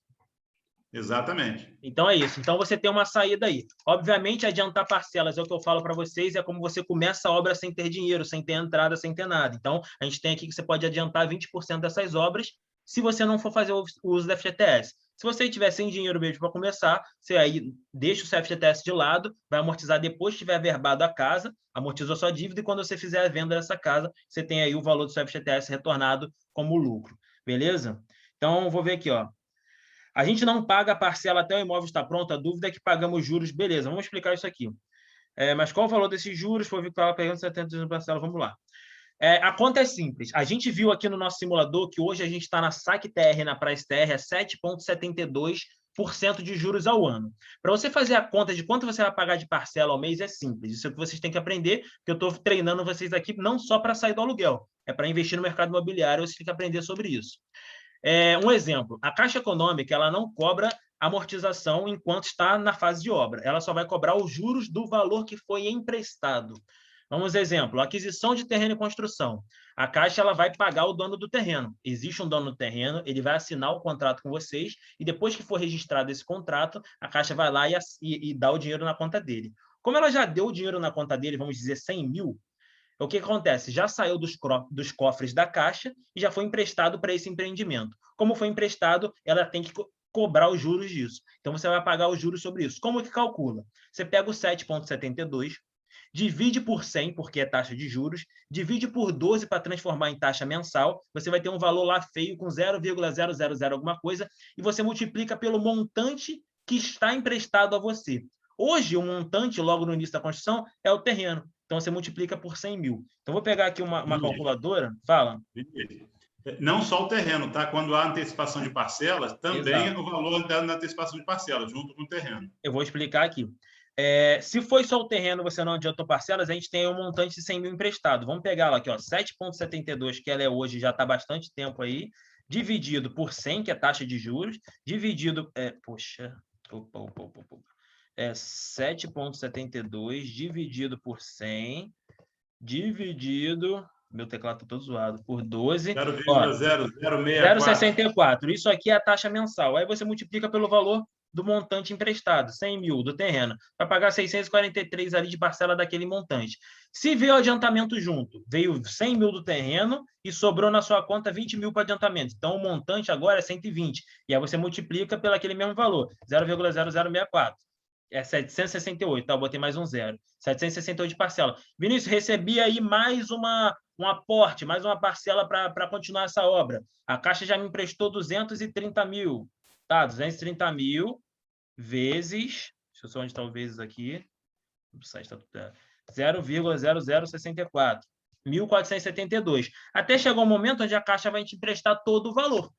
Exatamente. Então é isso. Então você tem uma saída aí. Obviamente, adiantar parcelas é o que eu falo para vocês, é como você começa a obra sem ter dinheiro, sem ter entrada, sem ter nada. Então, a gente tem aqui que você pode adiantar 20% dessas obras se você não for fazer o uso da FGTS. Se você tiver sem dinheiro mesmo para começar, você aí deixa o seu FGTS de lado, vai amortizar depois que tiver averbado a casa, amortizou a sua dívida, e quando você fizer a venda dessa casa, você tem aí o valor do seu FGTS retornado como lucro. Beleza? Então, vou ver aqui, ó. A gente não paga a parcela até o imóvel estar pronto, a dúvida é que pagamos juros. Beleza, vamos explicar isso aqui. Mas qual o valor desses juros? Foi vinculado pegando 70 de parcela. Vamos lá. A conta é simples. A gente viu aqui no nosso simulador que hoje a gente está na Saque TR, na Price TR, a 7,72% de juros ao ano. Para você fazer a conta de quanto você vai pagar de parcela ao mês é simples. Isso é o que vocês têm que aprender, porque eu estou treinando vocês aqui não só para sair do aluguel, é para investir no mercado imobiliário, vocês têm que aprender sobre isso. Um exemplo, a Caixa Econômica ela não cobra amortização enquanto está na fase de obra. Ela só vai cobrar os juros do valor que foi emprestado. Vamos exemplo, aquisição de terreno e construção. A Caixa ela vai pagar o dono do terreno. Existe um dono do terreno, ele vai assinar o contrato com vocês e depois que for registrado esse contrato, a Caixa vai lá e dá o dinheiro na conta dele. Como ela já deu o dinheiro na conta dele, vamos dizer 100 mil, o que acontece? Já saiu dos cofres da Caixa e já foi emprestado para esse empreendimento. Como foi emprestado, ela tem que cobrar os juros disso. Então, você vai pagar os juros sobre isso. Como que calcula? Você pega o 7,72, divide por 100, porque é taxa de juros, divide por 12 para transformar em taxa mensal, você vai ter um valor lá feio com 0,000 alguma coisa, e você multiplica pelo montante que está emprestado a você. Hoje, o montante, logo no início da construção, é o terreno. Então, você multiplica por 100 mil. Então, vou pegar aqui uma calculadora. Fala. Não só o terreno, tá? Quando há antecipação de parcelas, também Exato. o valor da antecipação de parcelas, junto com o terreno. Eu vou explicar aqui. Se foi só o terreno, você não adiantou parcelas, a gente tem um montante de 100 mil emprestado. Vamos pegar lá aqui, ó, 7,72, que ela é hoje, já está há bastante tempo aí, dividido por 100, que é taxa de juros, dividido... 7,72 dividido por 100, dividido... Meu teclado está todo zoado. Por 12. 0,0064. 0,64. Isso aqui é a taxa mensal. Aí você multiplica pelo valor do montante emprestado, 100 mil do terreno, vai pagar 643 ali de parcela daquele montante. Se veio o adiantamento junto, veio 100 mil do terreno e sobrou na sua conta 20 mil para adiantamento. Então, o montante agora é 120. E aí você multiplica pelo aquele mesmo valor, 0,0064. É 768, tá? Eu botei mais um zero. 768 de parcela. Vinícius, recebi aí mais um aporte, mais uma parcela para continuar essa obra. A Caixa já me emprestou 230 mil. Tá, 230 mil vezes... Deixa eu só onde está o vezes aqui. O site está tudo... 0,0064. 1.472. Até chegar um momento onde a Caixa vai te emprestar todo o valor.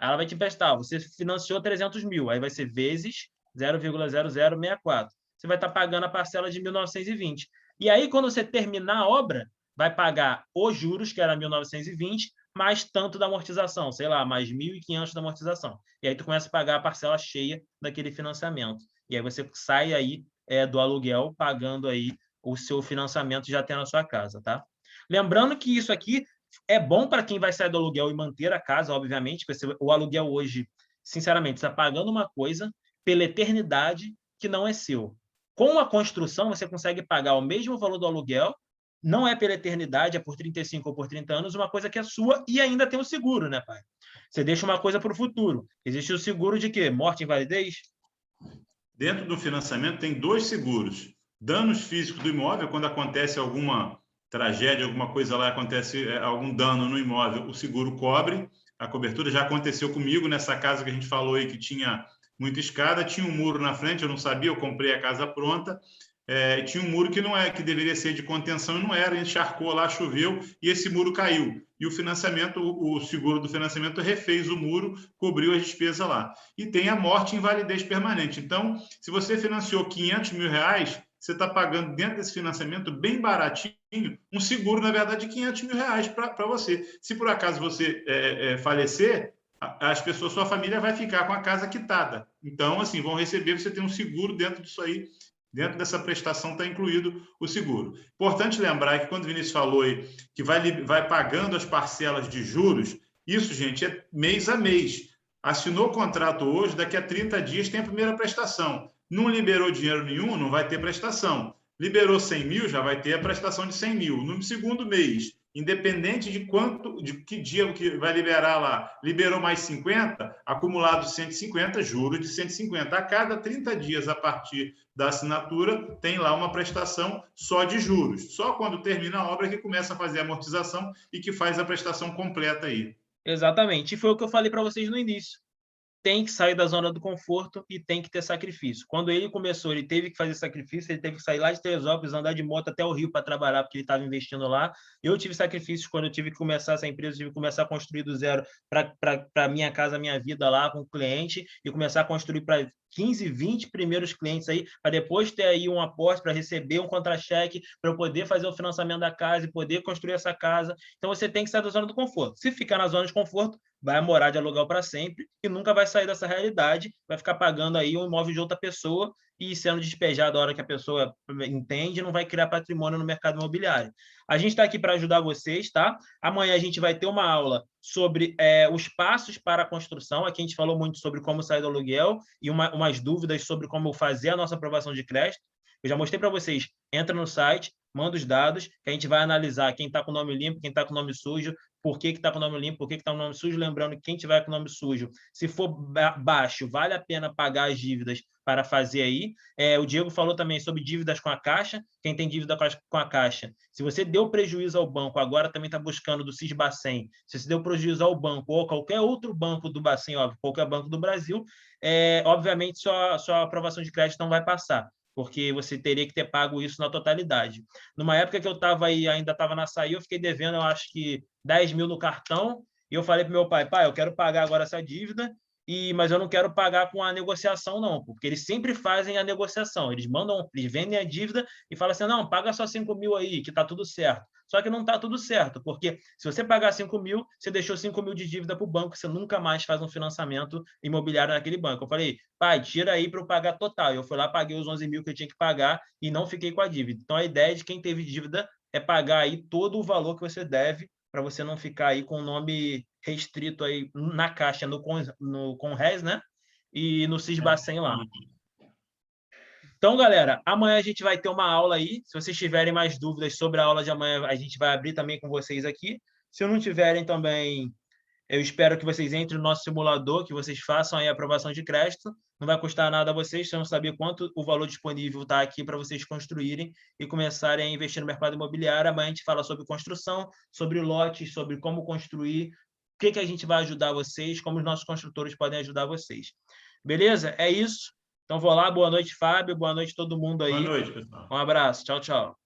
Ela vai te emprestar. Você financiou 300 mil. Aí vai ser vezes 0,0064. Você vai estar pagando a parcela de 1.920. E aí, quando você terminar a obra, vai pagar os juros, que era 1.920, mais tanto da amortização, sei lá, mais 1.500 da amortização. E aí tu começa a pagar a parcela cheia daquele financiamento. E aí você sai aí do aluguel pagando aí o seu financiamento já tendo a sua casa, tá? Lembrando que isso aqui é bom para quem vai sair do aluguel e manter a casa, obviamente, porque o aluguel hoje, sinceramente, você está pagando uma coisa pela eternidade que não é seu. Com a construção, você consegue pagar o mesmo valor do aluguel, não é pela eternidade, é por 35 ou por 30 anos, uma coisa que é sua e ainda tem o seguro, né, pai? Você deixa uma coisa para o futuro. Existe o seguro de quê? Morte e invalidez? Dentro do financiamento tem 2 seguros. Danos físicos do imóvel, quando acontece alguma tragédia, alguma coisa lá, acontece algum dano no imóvel, o seguro cobre. A cobertura já aconteceu comigo nessa casa que a gente falou aí, que tinha muita escada, tinha um muro na frente, eu não sabia, eu comprei a casa pronta, tinha um muro que não é, que deveria ser de contenção e não era, encharcou lá, choveu e esse muro caiu. E o financiamento, o seguro do financiamento refez o muro, cobriu as despesas lá. E tem a morte e invalidez permanente. Então, se você financiou 500 mil reais, você está pagando dentro desse financiamento bem baratinho, um seguro, na verdade, de 500 mil reais para você. Se por acaso você falecer, as pessoas, sua família vai ficar com a casa quitada. Então, assim, vão receber, você tem um seguro dentro disso aí. Dentro dessa prestação está incluído o seguro. Importante lembrar que quando o Vinícius falou aí que vai pagando as parcelas de juros, isso, gente, é mês a mês. Assinou o contrato hoje, daqui a 30 dias tem a primeira prestação. Não liberou dinheiro nenhum, não vai ter prestação. Liberou 100 mil, já vai ter a prestação de 100 mil. No segundo mês, independente de que dia que vai liberar lá, liberou mais 50, acumulado 150, juros de 150. A cada 30 dias, a partir da assinatura, tem lá uma prestação só de juros. Só quando termina a obra que começa a fazer a amortização e que faz a prestação completa aí. Exatamente. E foi o que eu falei para vocês no início. Tem que sair da zona do conforto e tem que ter sacrifício. Quando ele começou, ele teve que fazer sacrifício, ele teve que sair lá de Teresópolis, andar de moto até o Rio para trabalhar, porque ele estava investindo lá. Eu tive sacrifícios quando eu tive que começar essa empresa, eu tive que começar a construir do zero para minha casa, minha vida lá com o cliente, e começar a construir para 15, 20 primeiros clientes aí, para depois ter aí um aporte para receber um contra-cheque, para eu poder fazer o financiamento da casa e poder construir essa casa. Então, você tem que sair da zona do conforto. Se ficar na zona de conforto, vai morar de aluguel para sempre e nunca vai sair dessa realidade, vai ficar pagando aí um imóvel de outra pessoa e sendo despejado a hora que a pessoa entende, não vai criar patrimônio no mercado imobiliário. A gente está aqui para ajudar vocês, tá? Amanhã a gente vai ter uma aula sobre os passos para a construção. Aqui a gente falou muito sobre como sair do aluguel e umas dúvidas sobre como fazer a nossa aprovação de crédito. Eu já mostrei para vocês. Entra no site, manda os dados, que a gente vai analisar quem está com o nome limpo, quem está com o nome sujo, por que está com o nome limpo, por que está com o nome sujo. Lembrando que quem tiver com o nome sujo, se for baixo, vale a pena pagar as dívidas para fazer aí. O Diego falou também sobre dívidas com a Caixa. Quem tem dívida com a Caixa, se você deu prejuízo ao banco, agora também está buscando do Sisbacen, se você deu prejuízo ao banco ou qualquer outro banco do Bacen, óbvio, qualquer banco do Brasil, obviamente sua aprovação de crédito não vai passar, porque você teria que ter pago isso na totalidade. Numa época que eu estava aí, ainda estava na SAI, eu fiquei devendo, eu acho que 10 mil no cartão, e eu falei para meu pai, eu quero pagar agora essa dívida, mas eu não quero pagar com a negociação, não, porque eles sempre fazem a negociação. Eles vendem a dívida e falam assim, não, paga só 5 mil aí, que está tudo certo. Só que não está tudo certo, porque se você pagar 5 mil, você deixou 5 mil de dívida para o banco, você nunca mais faz um financiamento imobiliário naquele banco. Eu falei, pai, tira aí para eu pagar total. Eu fui lá, paguei os 11 mil que eu tinha que pagar e não fiquei com a dívida. Então, a ideia de quem teve dívida é pagar aí todo o valor que você deve, para você não ficar aí com o nome restrito aí na Caixa, no Conres, né? e no Sisbacen lá. Então, galera, amanhã a gente vai ter uma aula aí. Se vocês tiverem mais dúvidas sobre a aula de amanhã, a gente vai abrir também com vocês aqui. Se não tiverem também, eu espero que vocês entrem no nosso simulador, que vocês façam aí a aprovação de crédito. Não vai custar nada a vocês, vocês vão saber quanto o valor disponível está aqui para vocês construírem e começarem a investir no mercado imobiliário. Amanhã a gente fala sobre construção, sobre lotes, sobre como construir, o que a gente vai ajudar vocês, como os nossos construtores podem ajudar vocês. Beleza? É isso. Então, vou lá. Boa noite, Fábio. Boa noite, todo mundo aí. Boa noite, pessoal. Um abraço. Tchau, tchau.